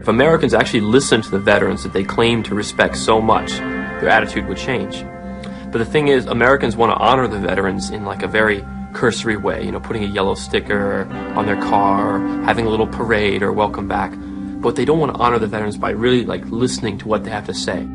If Americans actually listened to the veterans that they claim to respect so much, their attitude would change. But the thing is, Americans want to honor the veterans in like a very cursory way, you know, putting a yellow sticker on their car, or having a little parade or welcome back. But they don't want to honor the veterans by really like listening to what they have to say.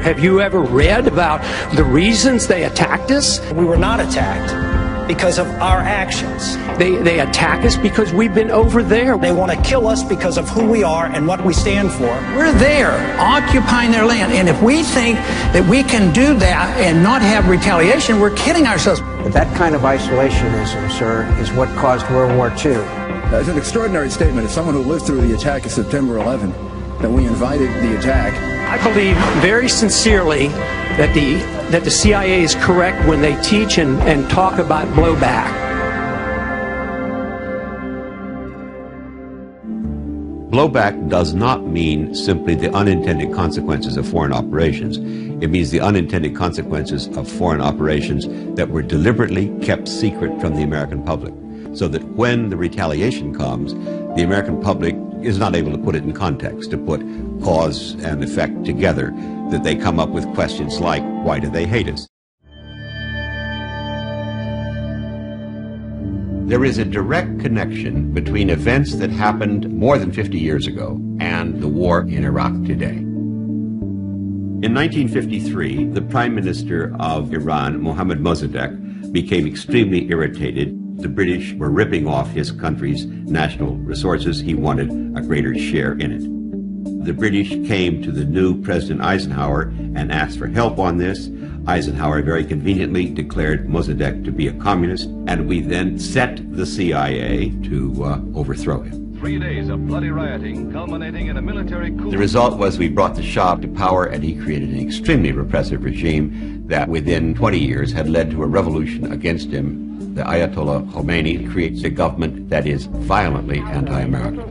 Have you ever read about the reasons they attacked us? We were not attacked because of our actions. They attack us because we've been over there. They want to kill us because of who we are and what we stand for. We're there, occupying their land, and if we think that we can do that and not have retaliation, we're kidding ourselves. But that kind of isolationism, sir, is what caused World War II. It's an extraordinary statement. As someone who lived through the attack of September 11, that we invited the attack. I believe very sincerely that the CIA is correct when they teach and talk about blowback. Blowback does not mean simply the unintended consequences of foreign operations. It means the unintended consequences of foreign operations that were deliberately kept secret from the American public, so that when the retaliation comes, the American public is not able to put it in context, to put cause and effect together, that they come up with questions like, why do they hate us? There is a direct connection between events that happened more than 50 years ago and the war in Iraq today. In 1953, the Prime Minister of Iran, Mohammad Mossadegh, became extremely irritated. The British were ripping off his country's national resources. He wanted a greater share in it. The British came to the new President Eisenhower and asked for help on this. Eisenhower very conveniently declared Mossadegh to be a communist, and we then set the CIA to overthrow him. 3 days of bloody rioting culminating in a military coup. The result was we brought the Shah to power, and he created an extremely repressive regime that within 20 years had led to a revolution against him. The Ayatollah Khomeini creates a government that is violently anti-American.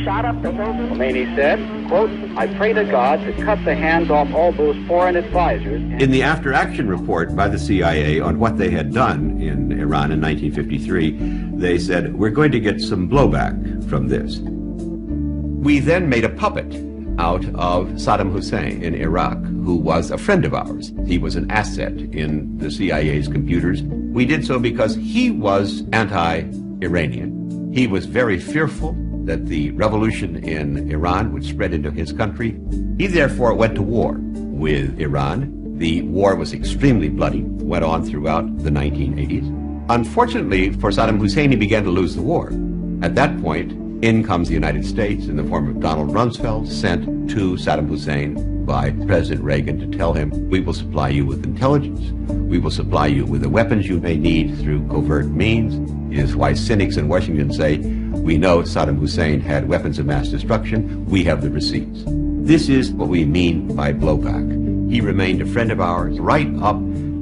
Khomeini said, quote, I pray to God to cut the hands off all those foreign advisors. In the after-action report by the CIA on what they had done in Iran in 1953, they said, we're going to get some blowback from this. We then made a puppet out of Saddam Hussein in Iraq, who was a friend of ours. He was an asset in the CIA's computers. We did so because he was anti-Iranian. He was very fearful that the revolution in Iran would spread into his country. He therefore went to war with Iran. The war was extremely bloody, went on throughout the 1980s. Unfortunately for Saddam Hussein, he began to lose the war. At that point, in comes the United States in the form of Donald Rumsfeld, sent to Saddam Hussein by President Reagan to tell him, we will supply you with intelligence, we will supply you with the weapons you may need through covert means. It is why cynics in Washington say, we know Saddam Hussein had weapons of mass destruction, we have the receipts. This is what we mean by blowback. He remained a friend of ours right up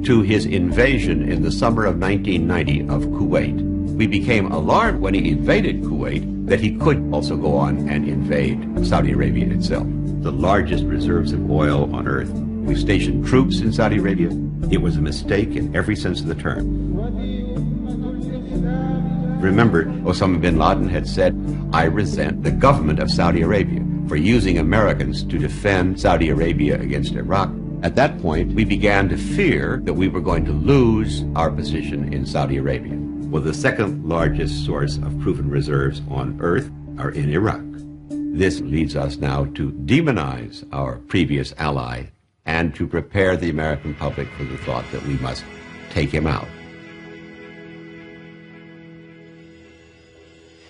to his invasion in the summer of 1990 of Kuwait. We became alarmed when he invaded Kuwait that he could also go on and invade Saudi Arabia itself. The largest reserves of oil on earth. We stationed troops in Saudi Arabia. It was a mistake in every sense of the term. Remember, Osama bin Laden had said, I resent the government of Saudi Arabia for using Americans to defend Saudi Arabia against Iraq. At that point, we began to fear that we were going to lose our position in Saudi Arabia. Well, the second largest source of proven reserves on earth are in Iraq. This leads us now to demonize our previous ally and to prepare the American public for the thought that we must take him out.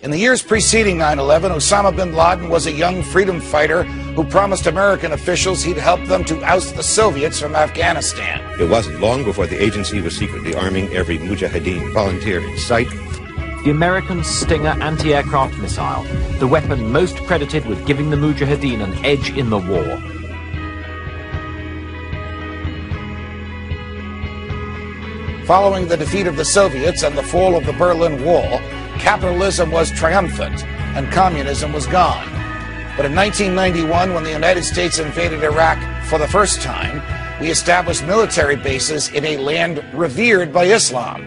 In the years preceding 9/11, Osama bin Laden was a young freedom fighter who promised American officials he'd help them to oust the Soviets from Afghanistan. It wasn't long before the agency was secretly arming every Mujahideen volunteer in sight. The American Stinger anti-aircraft missile, the weapon most credited with giving the Mujahideen an edge in the war. Following the defeat of the Soviets and the fall of the Berlin Wall, capitalism was triumphant and communism was gone. But in 1991, when the United States invaded Iraq for the first time, we established military bases in a land revered by Islam.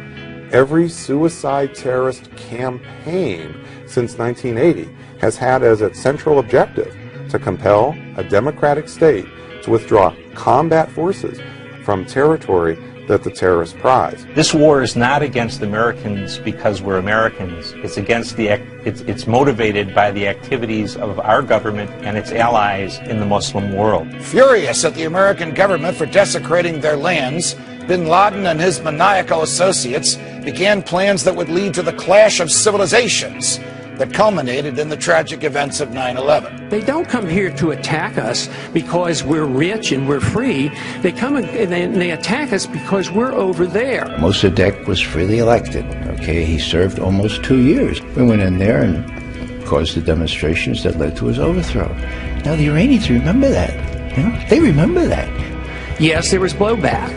Every suicide terrorist campaign since 1980 has had as its central objective to compel a democratic state to withdraw combat forces from territory that the terrorists prize. This war is not against Americans because we're Americans. It's against it's motivated by the activities of our government and its allies in the Muslim world. Furious at the American government for desecrating their lands, bin Laden and his maniacal associates began plans that would lead to the clash of civilizations that culminated in the tragic events of 9/11. They don't come here to attack us because we're rich and we're free. They come and they attack us because we're over there. Mossadegh was freely elected. Okay, he served almost 2 years. We went in there and caused the demonstrations that led to his overthrow. Now the Iranians remember that. You know, they remember that. Yes, there was blowback.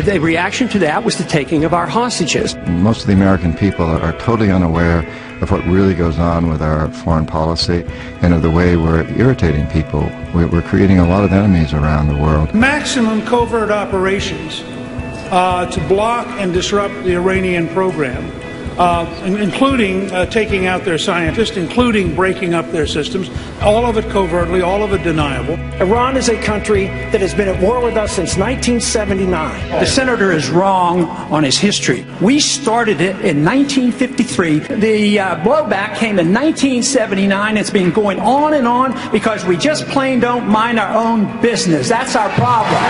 The reaction to that was the taking of our hostages. Most of the American people are totally unaware of what really goes on with our foreign policy and of the way we're irritating people. We're creating a lot of enemies around the world. Maximum covert operations to block and disrupt the Iranian program, including taking out their scientists, including breaking up their systems, all of it covertly, all of it deniable. Iran is a country that has been at war with us since 1979. The senator is wrong on his history. We started it in 1953. The blowback came in 1979. It's been going on and on because we just plain don't mind our own business. That's our problem.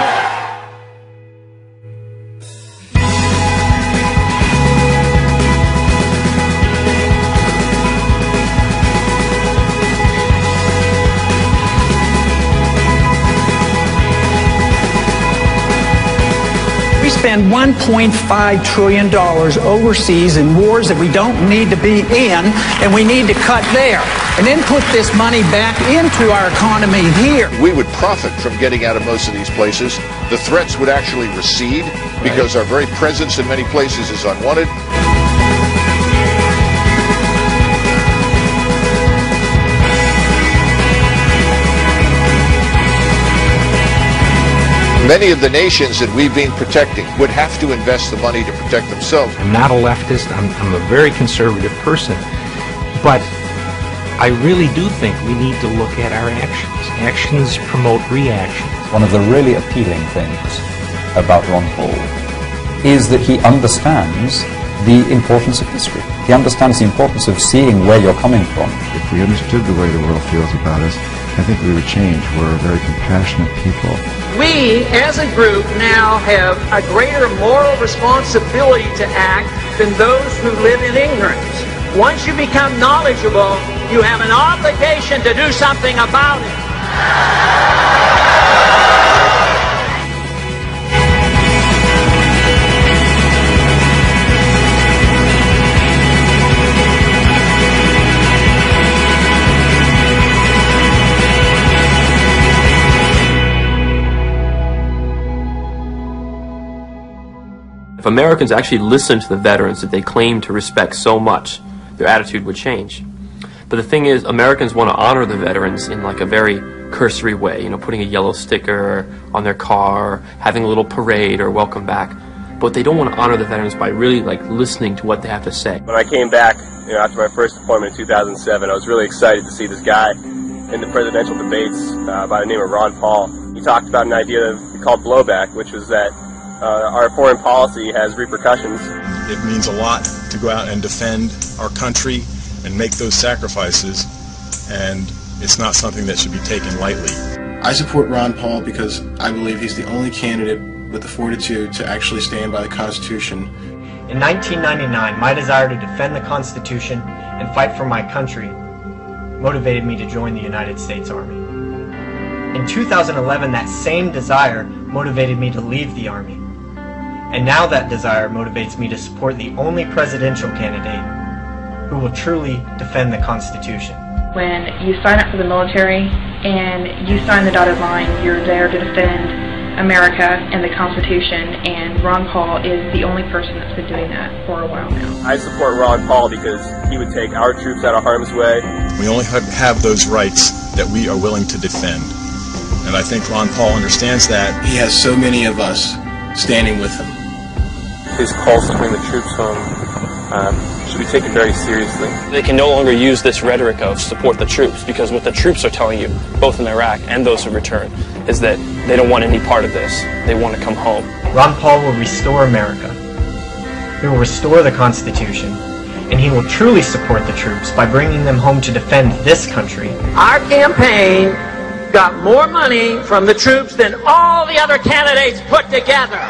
We spend $1.5 trillion overseas in wars that we don't need to be in, and we need to cut there, and then put this money back into our economy here. We would profit from getting out of most of these places. The threats would actually recede because our very presence in many places is unwanted. Many of the nations that we've been protecting would have to invest the money to protect themselves. I'm not a leftist. I'm a very conservative person. But I really do think we need to look at our actions. Actions promote reactions. One of the really appealing things about Ron Paul is that he understands the importance of history. He understands the importance of seeing where you're coming from. If we understood the way the world feels about us, I think we would change. We're a very compassionate people. We, as a group, now have a greater moral responsibility to act than those who live in ignorance. Once you become knowledgeable, you have an obligation to do something about it. If Americans actually listened to the veterans that they claim to respect so much, their attitude would change. But the thing is, Americans want to honor the veterans in like a very cursory way, you know, putting a yellow sticker on their car, having a little parade or welcome back. But they don't want to honor the veterans by really like listening to what they have to say. When I came back, you know, after my first appointment in 2007, I was really excited to see this guy in the presidential debates by the name of Ron Paul. He talked about an idea called blowback, which was that our foreign policy has repercussions. It means a lot to go out and defend our country and make those sacrifices, and it's not something that should be taken lightly. I support Ron Paul because I believe he's the only candidate with the fortitude to actually stand by the Constitution In 1999, my desire to defend the Constitution and fight for my country motivated me to join the United States Army. In 2011, that same desire motivated me to leave the Army. And now that desire motivates me to support the only presidential candidate who will truly defend the Constitution. When you sign up for the military and you sign the dotted line, you're there to defend America and the Constitution, and Ron Paul is the only person that's been doing that for a while now. I support Ron Paul because he would take our troops out of harm's way. We only have those rights that we are willing to defend. And I think Ron Paul understands that. He has so many of us standing with him. His calls to bring the troops home should be taken very seriously. They can no longer use this rhetoric of support the troops, because what the troops are telling you, both in Iraq and those who return, is that they don't want any part of this. They want to come home. Ron Paul will restore America. He will restore the Constitution, and he will truly support the troops by bringing them home to defend this country. Our campaign got more money from the troops than all the other candidates put together.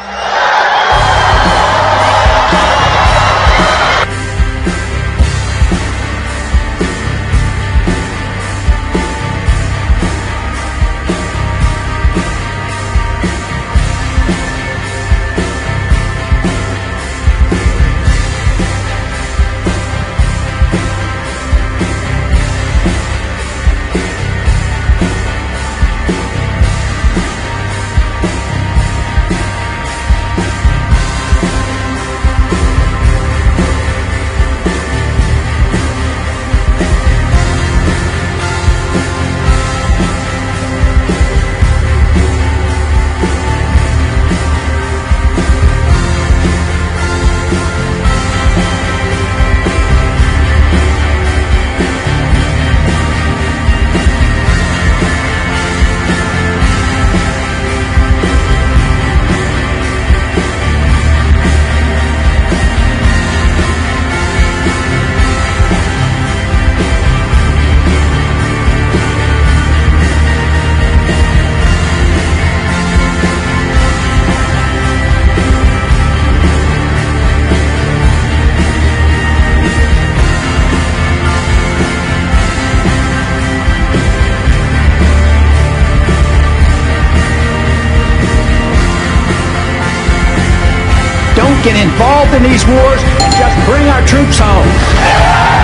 Get involved in these wars and just bring our troops home.